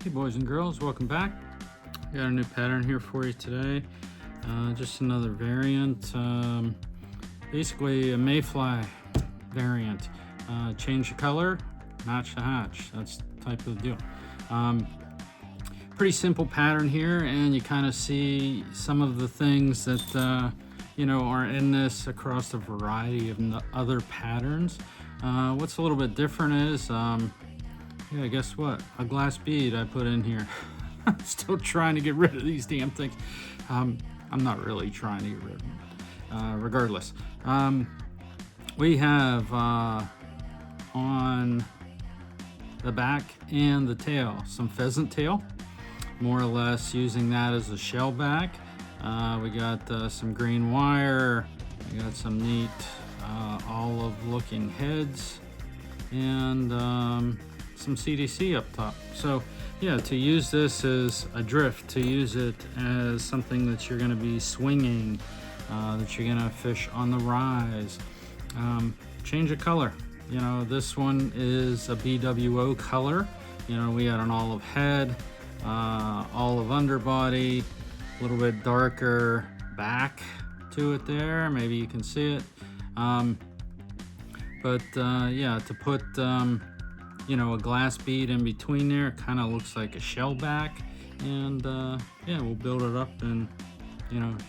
Hey boys and girls, welcome back. Got a new pattern here for you today. Just another variant. Basically a mayfly variant. Change the color, match the hatch. That's the type of deal. Pretty simple pattern here, and you kind of see some of the things that are in this across a variety of other patterns. What's a little bit different is yeah, guess what? A glass bead I put in here. I'm still trying to get rid of these damn things. I'm not really trying to get rid of them, but regardless. We have on the back and the tail some pheasant tail, more or less using that as a shell back. We got some green wire. We got some neat olive looking heads, and some CDC up top. So yeah, to use this as a drift, to use it as something that you're going to be swinging, that you're going to fish on the rise, change the color. This one is a BWO color. We got an olive head, olive underbody, a little bit darker back to it there. Maybe you can see it. Yeah, to put a glass bead in between there, it kind of looks like a shell back, and yeah, we'll build it up and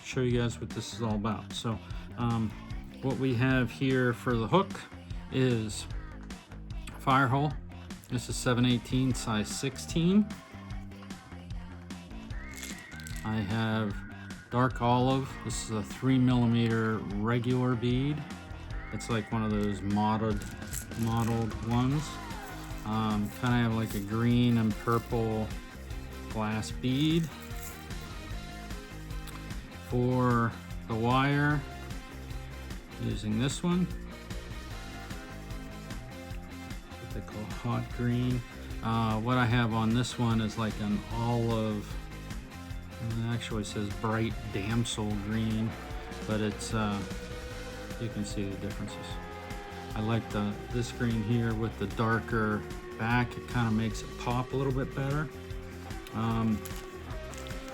show you guys what this is all about. So what we have here for the hook is fire hole. This is 7/18 size 16. I have dark olive. This is a 3mm regular bead. It's like one of those mottled ones. Kind of have like a green and purple glass bead. For the wire, using this one, what they call hot green. What I have on this one is like an olive, it actually says bright damsel green, but it's you can see the differences. I like this green here with the darker back. It kind of makes it pop a little bit better.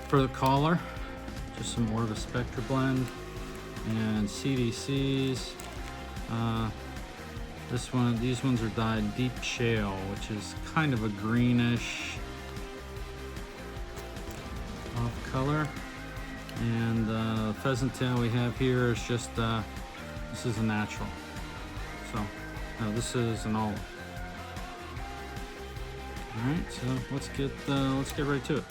For the collar, just some more of a Spectra blend and CDCs. These ones are dyed deep shale, which is kind of a greenish off color. And the pheasant tail we have here is just this is a natural. So now this is an olive. All right, so let's get right to it.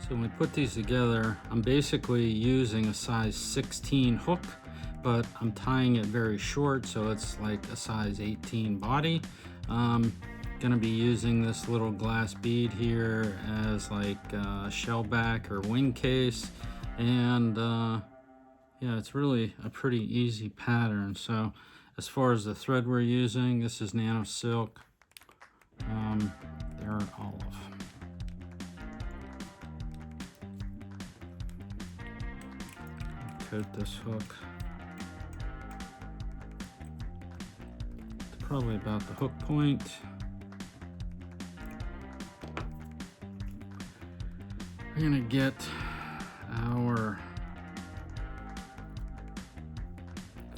So when we put these together, I'm basically using a size 16 hook, but I'm tying it very short, so it's like a size 18 body. Gonna be using this little glass bead here as like a shell back or wing case, and yeah, it's really a pretty easy pattern. So as far as the thread we're using, this is nano silk, they're olive. Coat this hook to probably about the hook point. We're gonna get our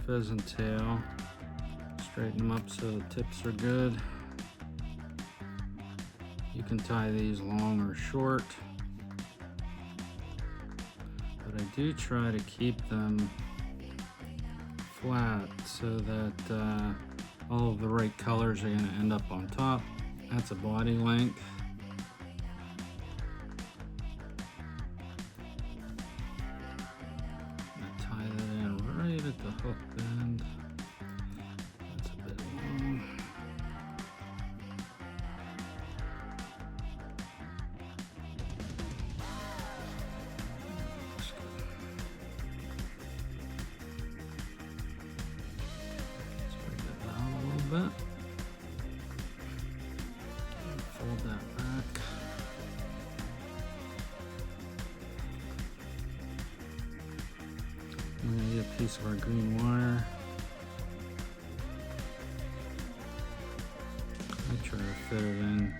pheasant tail, straighten them up so the tips are good. You can tie these long or short, but I do try to keep them flat so that all of the right colors are gonna end up on top. That's a body length. At the hook bend, that's a bit long. Let's break that down a little bit. Fold that back. I'm going to get a piece of our green wire. fit it in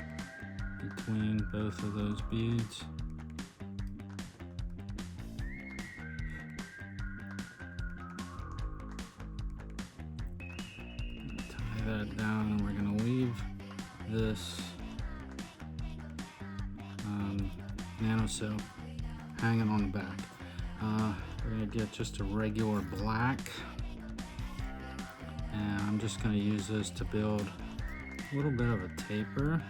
between both of those beads. Tie that down, and we're going to leave this nano silk hanging on the back. We're going to get just a regular black, and I'm just going to use this to build a little bit of a taper,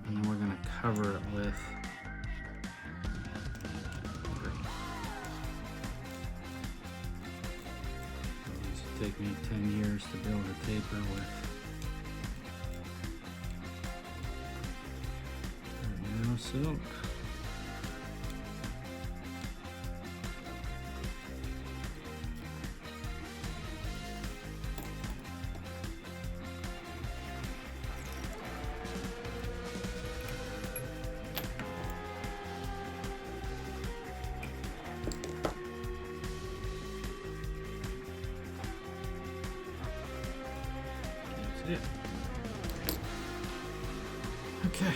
and then we're going to cover it with green. This will take me 10 years to build a taper with nano silk. That's it. Okay.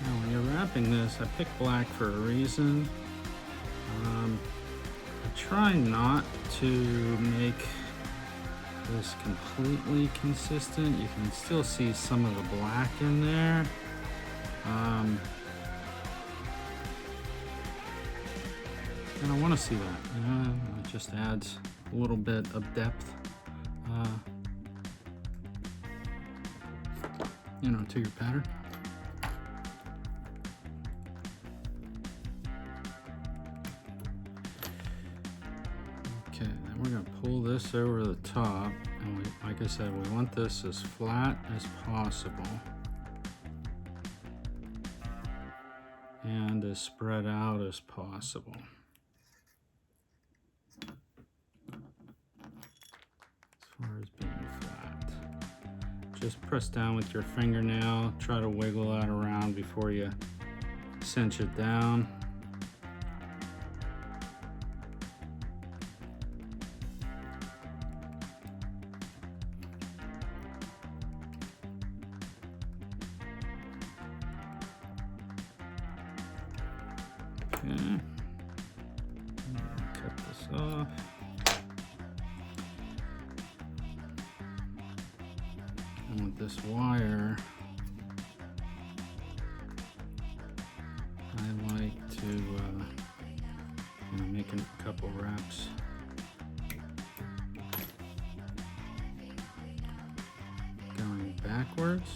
Now when you're wrapping this, I picked black for a reason. I try not to make this completely consistent. You can still see some of the black in there. And I want to see that. It just adds a little bit of depth, to your pattern. Okay, then we're going to pull this over the top, and like I said, we want this as flat as possible and as spread out as possible. As far as being flat, just press down with your fingernail, try to wiggle that around before you cinch it down. Okay, cut this off. And with this wire, I like to make a couple wraps. Going backwards.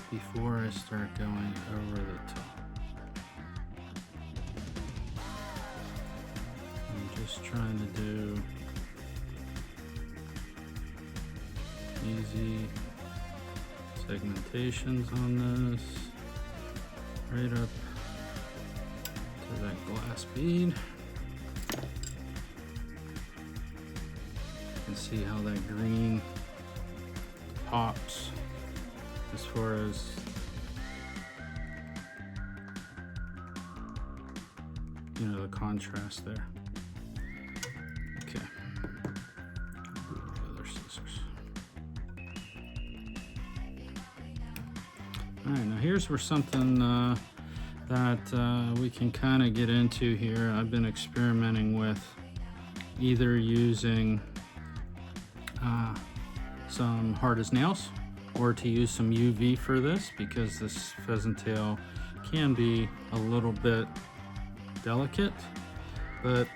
Before I start going over the top. I'm just trying to do easy segmentations on this, right up to that glass bead. You can see how that green pops as far as the contrast there. Okay, the other scissors. All right, now here's where something that we can kind of get into here. I've been experimenting with either using some hard as nails, or to use some UV for this, because this pheasant tail can be a little bit delicate, but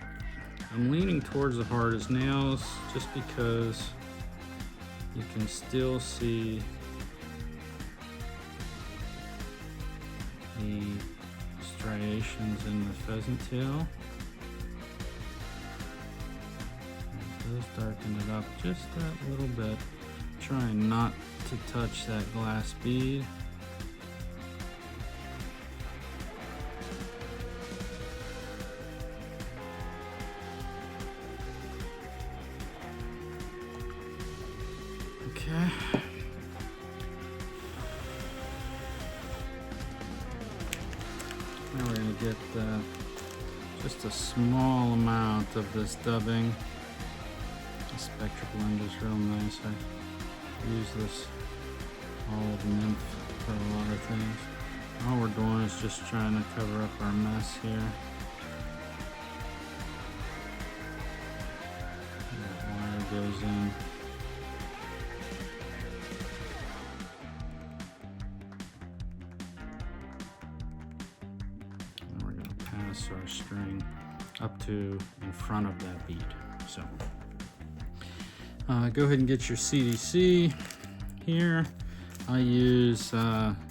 I'm leaning towards the hard as nails just because you can still see the striations in the pheasant tail. It does darken it up just that little bit. Trying not to touch that glass bead. Okay. get just a small amount of this dubbing. The spectral blend is real nice. I use this olive nymph for a lot of things. All we're doing is just trying to cover up our mess here. That wire goes in. And we're going to pass our string up to in front of that bead. So go ahead and get your CDC here. I use,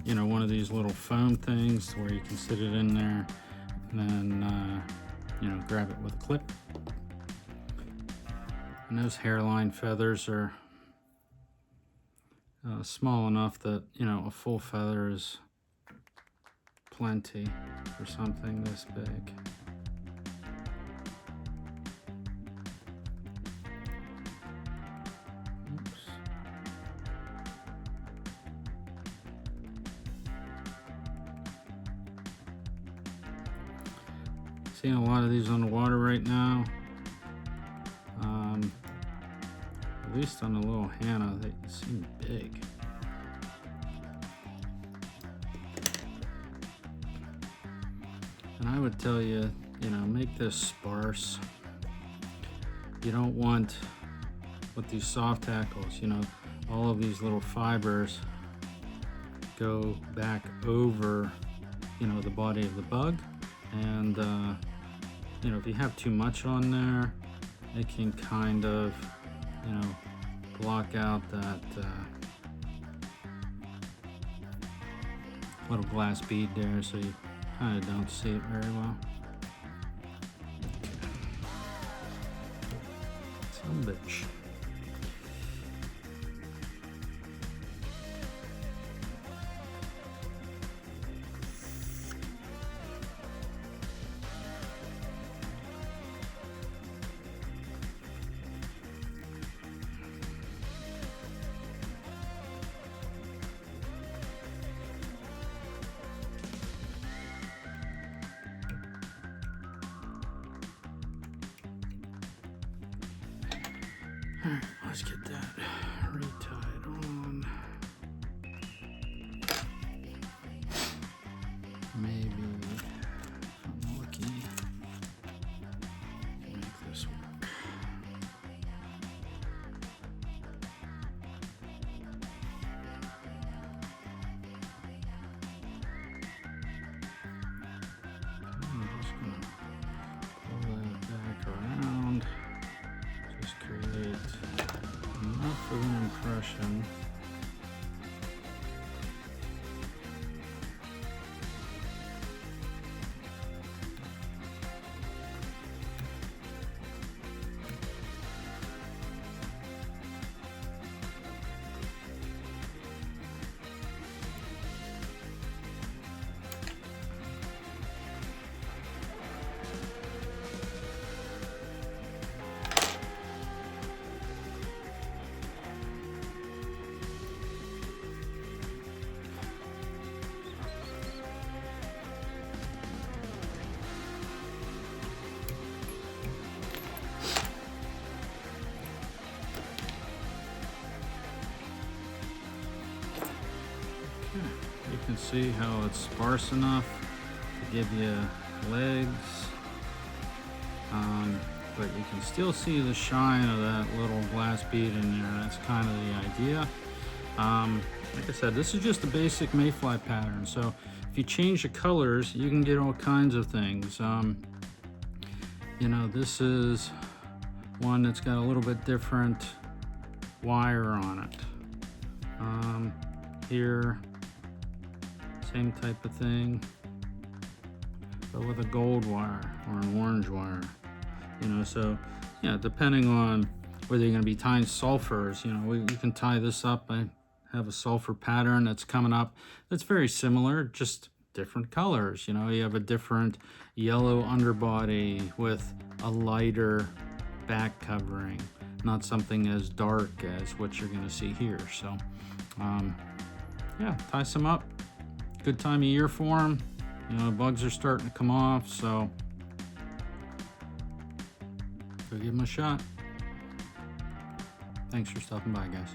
you know, one of these little foam things where you can sit it in there and then, you know, grab it with a clip. And those hairline feathers are small enough that, you know, a full feather is plenty for something this big. Seeing a lot of these on the water right now. At least on the little Hannah, they seem big. And I would tell you, you know, make this sparse. You don't want, with these soft hackles, you know, all of these little fibers go back over, you know, the body of the bug. And you know, if you have too much on there, it can kind of, you know, block out that little glass bead there, so you kind of don't see it very well. Some bitch. Alright, let's get that retied on. Maybe, if I'm lucky, make this work. I'm just going to pull that back around. Just create enough of an impression. You can see how it's sparse enough to give you legs, but you can still see the shine of that little glass bead in there. That's kind of the idea. Like I said, this is just a basic mayfly pattern, so if you change the colors, you can get all kinds of things. You know, this is one that's got a little bit different wire on it. Here, same type of thing, but with a gold wire or an orange wire, you know. So yeah, depending on whether you're going to be tying sulfurs, you know, you can tie this up. I have a sulfur pattern that's coming up that's very similar, just different colors. You know, you have a different yellow underbody with a lighter back covering, not something as dark as what you're going to see here. So yeah, tie some up. Good time of year for them. You know, the bugs are starting to come off, so go give them a shot. Thanks for stopping by, guys.